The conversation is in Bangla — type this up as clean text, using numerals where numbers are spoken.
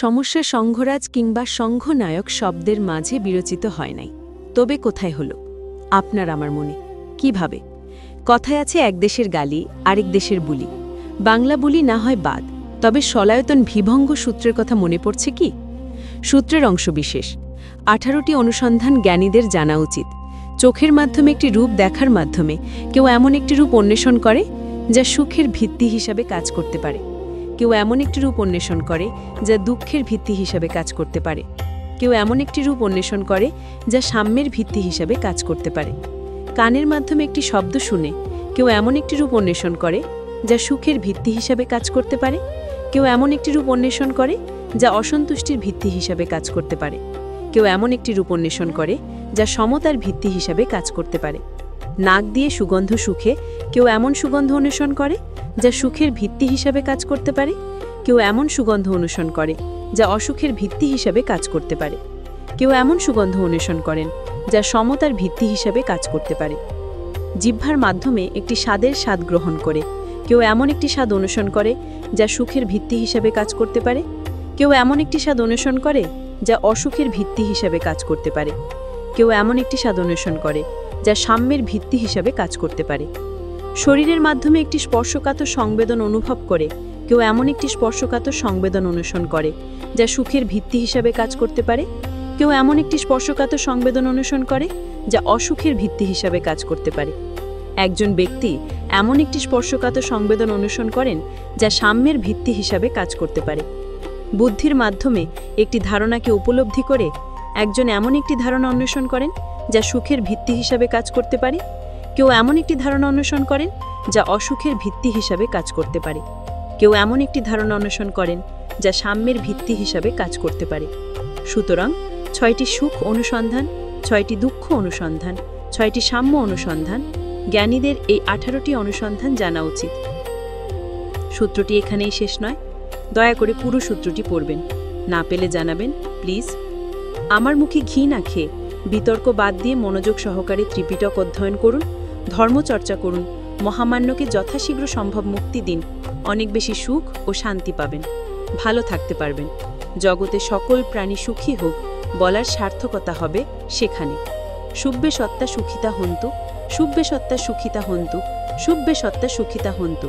সমস্যা সংঘরাজ কিংবা সংঘনায়ক শব্দের মাঝে বিরচিত হয় নাই, তবে কোথায় হল আপনার আমার মনে কিভাবে? কথায় আছে এক দেশের গালি আরেক দেশের বুলি। বাংলা বুলি না হয় বাদ, তবে সলায়তন বিভঙ্গ সূত্রের কথা মনে পড়ছে কি? সূত্রের অংশবিশেষ 18টি অনুসন্ধান জ্ঞানীদের জানা উচিত। চোখের মাধ্যমে একটি রূপ দেখার মাধ্যমে কেউ এমন একটি রূপ অন্বেষণ করে যা সুখের ভিত্তি হিসাবে কাজ করতে পারে, কেউ এমন একটি রূপ অন্বেষণ করে যা দুঃখের ভিত্তি হিসাবে কাজ করতে পারে, কেউ এমন একটি রূপ অন্বেষণ করে যা সাম্যের ভিত্তি হিসাবে কাজ করতে পারে। কানের মাধ্যমে একটি শব্দ শুনে কেউ এমন একটি রূপ অন্বেষণ করে যা সুখের ভিত্তি হিসাবে কাজ করতে পারে, কেউ এমন একটি রূপ অন্বেষণ করে যা অসন্তুষ্টির ভিত্তি হিসাবে কাজ করতে পারে, কেউ এমন একটি রূপ অন্বেষণ করে যা সমতার ভিত্তি হিসাবে কাজ করতে পারে। নাক দিয়ে সুগন্ধ সুখে কেউ এমন সুগন্ধ অন্বেষণ করে যা সুখের ভিত্তি হিসাবে কাজ করতে পারে, কেউ এমন সুগন্ধ অন্বেষণ করে যা অসুখের ভিত্তি হিসাবে কাজ করতে পারে, কেউ এমন সুগন্ধ অন্বেষণ করেন যা সমতার ভিত্তি হিসাবে কাজ করতে পারে। জিহ্বার মাধ্যমে একটি স্বাদের স্বাদ গ্রহণ করে কেউ এমন একটি স্বাদ অন্বেষণ করে যা সুখের ভিত্তি হিসাবে কাজ করতে পারে, কেউ এমন একটি স্বাদ অন্বেষণ করে যা অসুখের ভিত্তি হিসাবে কাজ করতে পারে, কেউ এমন একটি স্বাদ অন্বেষণ করে যা সাম্যের ভিত্তি হিসাবে কাজ করতে পারে। শরীরের মাধ্যমে একটি স্পর্শকাতর সংবেদন অনুভব করে কেউ এমন একটি স্পর্শকাতর সংবেদন অন্বেষণ করে যা সুখের ভিত্তি হিসাবে কাজ করতে পারে, কেউ এমন একটি স্পর্শকাতর সংবেদন অন্বেষণ করে যা অসুখের ভিত্তি হিসাবে কাজ করতে পারে। একজন ব্যক্তি এমন একটি স্পর্শকাতর সংবেদন অন্বেষণ করেন যা সাম্যের ভিত্তি হিসাবে কাজ করতে পারে। বুদ্ধির মাধ্যমে একটি ধারণাকে উপলব্ধি করে একজন এমন একটি ধারণা অন্বেষণ করেন যা সুখের ভিত্তি হিসাবে কাজ করতে পারে, কেউ এমন একটি ধারণা অন্বেষণ করেন যা অসুখের ভিত্তি হিসাবে কাজ করতে পারে, কেউ এমন একটি ধারণা অন্বেষণ করেন যা সাম্যের ভিত্তি হিসাবে কাজ করতে পারে। সুতরাং 6টি সুখ অনুসন্ধান, 6টি দুঃখ অনুসন্ধান, 6টি সাম্য অনুসন্ধান, জ্ঞানীদের এই 18টি অনুসন্ধান জানা উচিত। সূত্রটি এখানেই শেষ নয়, দয়া করে পুরো সূত্রটি পড়বেন, না পেলে জানাবেন প্লিজ। আমার মুখে ঘি না খেয়ে বিতর্ক বাদ দিয়ে মনোযোগ সহকারে ত্রিপিটক অধ্যয়ন করুন, ধর্মচর্চা করুন, মহামান্যকে যথাশীঘ্র সম্ভব মুক্তি দিন, অনেক বেশি সুখ ও শান্তি পাবেন, ভালো থাকতে পারবেন। জগতে সকল প্রাণী সুখী হোক বলার সার্থকতা হবে সেখানে। সুব্বে সত্তা সুখিতা হন্তু, সুব্বে সত্তা সুখিতা হন্তু, সুব্বে সত্তা সুখিতা হন্তু।